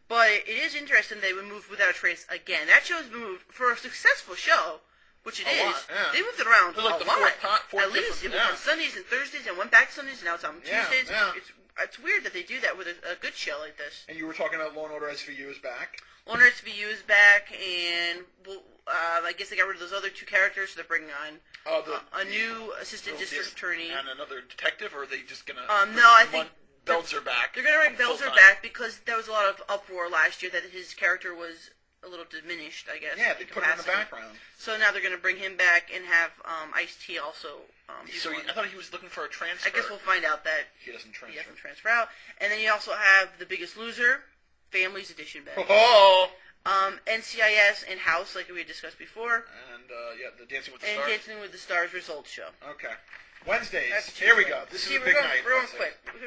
But it is interesting they would move Without a Trace again. That show's been moved for a successful show, which it is. Lot, yeah. They moved it around It was like a the lot. fourth At least it was yeah. on Sundays and Thursdays, and went back to Sundays, and now it's on Tuesdays. Yeah. It's weird that they do that with a good show like this. And you were talking about Law and Order SVU is back. Law and Order SVU is back, and I guess they got rid of those other two characters, so they're bringing on a new assistant district attorney. And another detective, or are they just going to... No, I think... Belzer back. They're going to bring Belzer back because there was a lot of uproar last year that his character was a little diminished, I guess. Yeah, they put him in the background. So now they're going to bring him back and have Ice-T also... I thought he was looking for a transfer. I guess we'll find out that he doesn't transfer. He doesn't transfer out. And then you also have The Biggest Loser, Families Edition back. Oh! NCIS and House, like we had discussed before. And, the Dancing with the Stars. And Dancing with the Stars results show. Okay. Wednesdays. Here we go. This is a big night. We're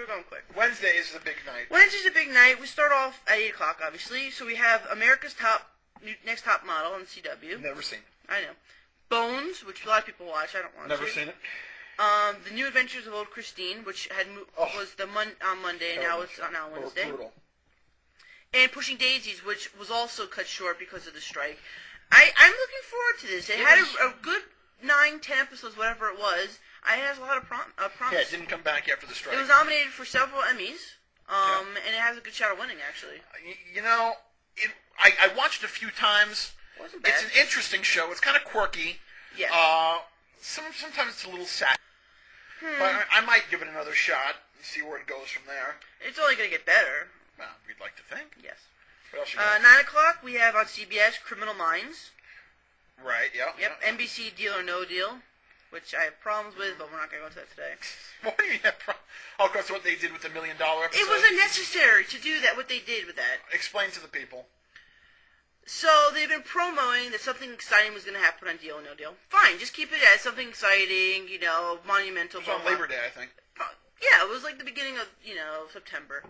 going quick. Wednesday is the big night. Wednesday's a big night. We start off at 8 o'clock, obviously. So we have America's Next Top Model on CW. Never seen it. I know. Bones, which a lot of people watch. I don't watch it. Never seen it. The New Adventures of Old Christine, which was on Monday, and now it's on Wednesday. Brutal. And Pushing Daisies, which was also cut short because of the strike. I'm looking forward to this. It had a good 9-10 episodes, whatever it was. It has a lot of promise. Yeah, it didn't come back after the strike. It was nominated for several Emmys, and it has a good shot of winning, actually. You know, I watched it a few times. It wasn't bad. It's an interesting show. It's kind of quirky. Yeah. Sometimes it's a little sad. But I might give it another shot and see where it goes from there. It's only going to get better. Well, we'd like to think. Yes. What else you got? 9 o'clock, we have on CBS Criminal Minds. Right, yeah. Yep, yeah. NBC Deal or No Deal, which I have problems with, but we're not going to go into that today. What do you have problems? Oh, of course, what they did with the $1 Million episode? It wasn't necessary to do that, what they did with that. Explain to the people. So, they've been promoting that something exciting was going to happen on Deal or No Deal. Fine, just keep it as something exciting, monumental. It was on Labor Day, I think. Yeah, it was like the beginning of, September.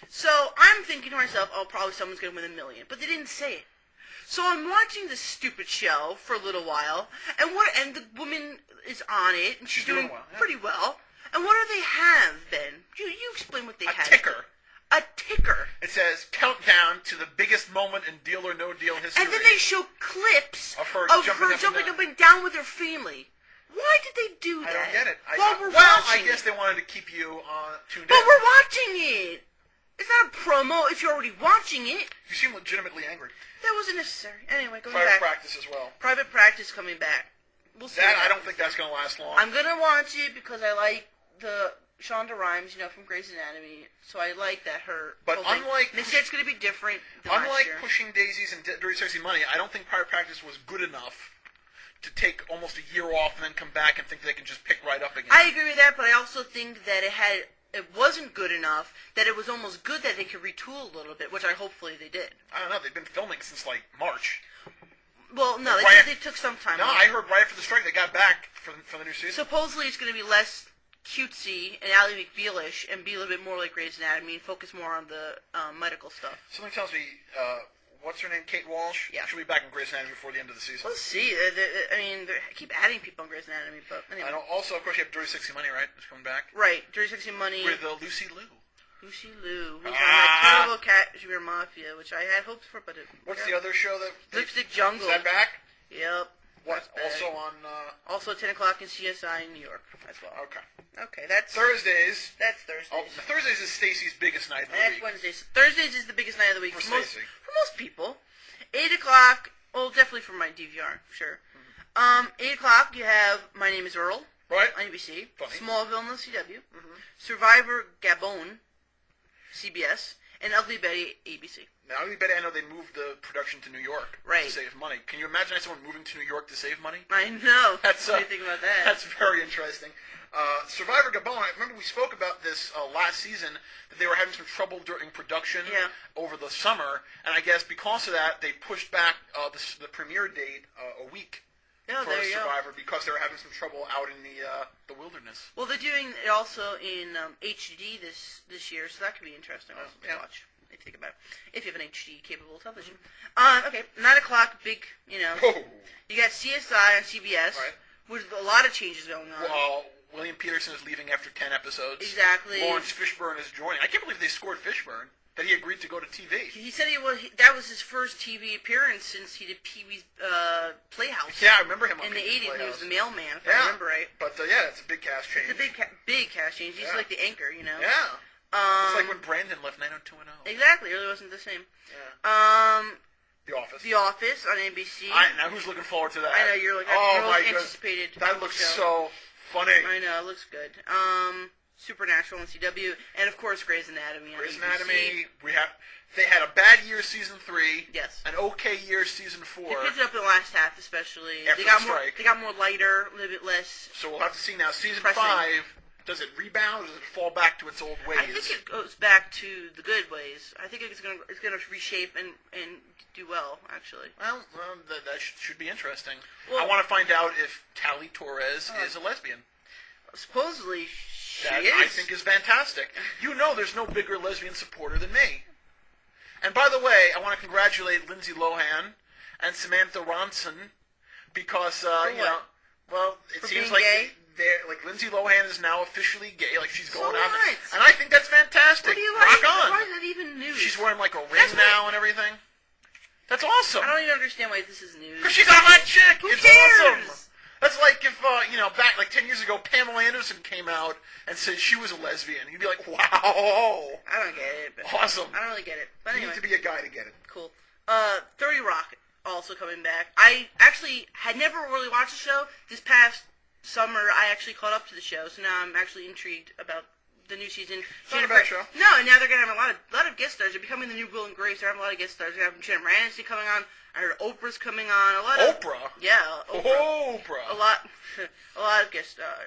So, I'm thinking to myself, probably someone's going to win $1 million. But they didn't say it. So I'm watching this stupid show for a little while, and the woman is on it, and she's doing pretty well. And what do they have, Ben? You explain what they have. A ticker. A ticker. It says, countdown to the biggest moment in Deal or No Deal history. And then they show clips of her jumping up and down with her family. Why did they do that? I don't get it. We're watching I guess they wanted to keep you tuned in. But we're watching it. It's not a promo if you're already watching it. You seem legitimately angry. That wasn't necessary. Anyway, going back. back. Private Practice as well. Private Practice coming back. We'll see. I don't think that's going to last long. I'm going to watch it because I like the Shonda Rhimes, from Grey's Anatomy. So I like that her... But unlike... They said it's going to be different than unlike last year. Pushing Daisies and Dirty Sexy Money, I don't think Private Practice was good enough to take almost a year off and then come back and think they can just pick right up again. I agree with that, but I also think that it wasn't good enough, that it was almost good that they could retool a little bit, which hopefully they did. I don't know. They've been filming since, March. Well, no, they said they took some time off. I heard right after the strike they got back for the new season. Supposedly it's going to be less cutesy and Ally McBealish and be a little bit more like Grey's Anatomy and focus more on the medical stuff. Something tells me, what's her name, Kate Walsh? Yeah. She'll be back in Grey's Anatomy before the end of the season. We'll see. They keep adding people on Grey's Anatomy, but anyway. Also, of course, you have Dirty Sexy Money, right? It's coming back. Right, Dirty Sexy Money. With Lucy Liu. Lucy Liu, who's on that terrible Cashmere Mafia, which I had hopes for, but it... What's the other show that... Lipstick Jungle. Is that back? Yep. What? Also on... Also 10 o'clock in CSI in New York as well. Okay, that's... Thursdays. That's Thursdays. Oh, Thursdays is Stacey's biggest night of the week. That's Wednesdays. Thursdays is the biggest night of the week. For Stacey. For most people. 8 o'clock, well, definitely for my DVR, sure. 8 o'clock, you have My Name is Earl. Right. On ABC. Funny. Smallville on the CW. Survivor Gabon, CBS. And Ugly Betty, ABC. Now, Ugly Betty, I know they moved the production to New York to save money. Can you imagine someone moving to New York to save money? I know. What do you think about that? That's very interesting. Survivor Gabon, I remember we spoke about this last season, that they were having some trouble during production over the summer, and I guess because of that, they pushed back the premiere date a week for Survivor because they were having some trouble out in the wilderness. Well, they're doing it also in HD this year, so that could be interesting also to watch. If you think about it, if you have an HD capable television. Okay, 9 o'clock, big, you got CSI on CBS, with a lot of changes going on. Well, William Peterson is leaving after 10 episodes. Exactly. Lawrence Fishburne is joining. I can't believe they scored Fishburne. that he agreed to go to TV. He said that was his first TV appearance since he did Pee-wee's Playhouse. Yeah, I remember him on in the Pee-wee's 80s. He was Playhouse. the mailman, if I remember right. But yeah, it's a big cast change. It's a big cast change. He's like the anchor, you know. Yeah. It's like when Brandon left 90210. Exactly. It really wasn't the same. Yeah. The Office. The Office on NBC. Now who's looking forward to that? I know you're like anticipated. That looks so funny. I know it looks good. Supernatural on CW, and of course Grey's Anatomy on Grey's NBC. Anatomy. They had a bad year season 3. Yes. An okay year season 4. They picked it up in the last half, especially. After the strike. They got more lighter, a little bit less. So we'll have to see now. Season pressing. 5. Does it rebound or does it fall back to its old ways? I think it goes back to the good ways. I think it's gonna reshape and do well, actually. Well, that should be interesting. Well, I want to find out if Tali Torres is a lesbian. Supposedly she that is. I think is fantastic. You know there's no bigger lesbian supporter than me. And by the way, I want to congratulate Lindsay Lohan and Samantha Ronson because, it For seems being like gay? Lindsay Lohan is now officially gay. Like she's going So out, what? and I think that's fantastic. What do you Rock like? on. Why is that even news? She's wearing like a ring now and everything. That's awesome. I don't even understand why this is news. Because she's a hot chick. Who It's cares? awesome. That's like if, back like 10 years ago, Pamela Anderson came out and said she was a lesbian. You'd be like, wow. I don't get it. But Awesome. I don't really get it. But You anyway. need to be a guy to get it. Cool. 30 Rock also coming back. I actually had never really watched the show. This past summer, I actually caught up to the show, so now I'm actually intrigued about the new season. It's not a bad show. No, and now they're gonna have a lot of guest stars. They're becoming the new Will and Grace. They're having a lot of guest stars. They're having Jennifer Aniston coming on. I heard Oprah's coming on. Oprah? Yeah, Oprah. Oprah. A lot of guest stars.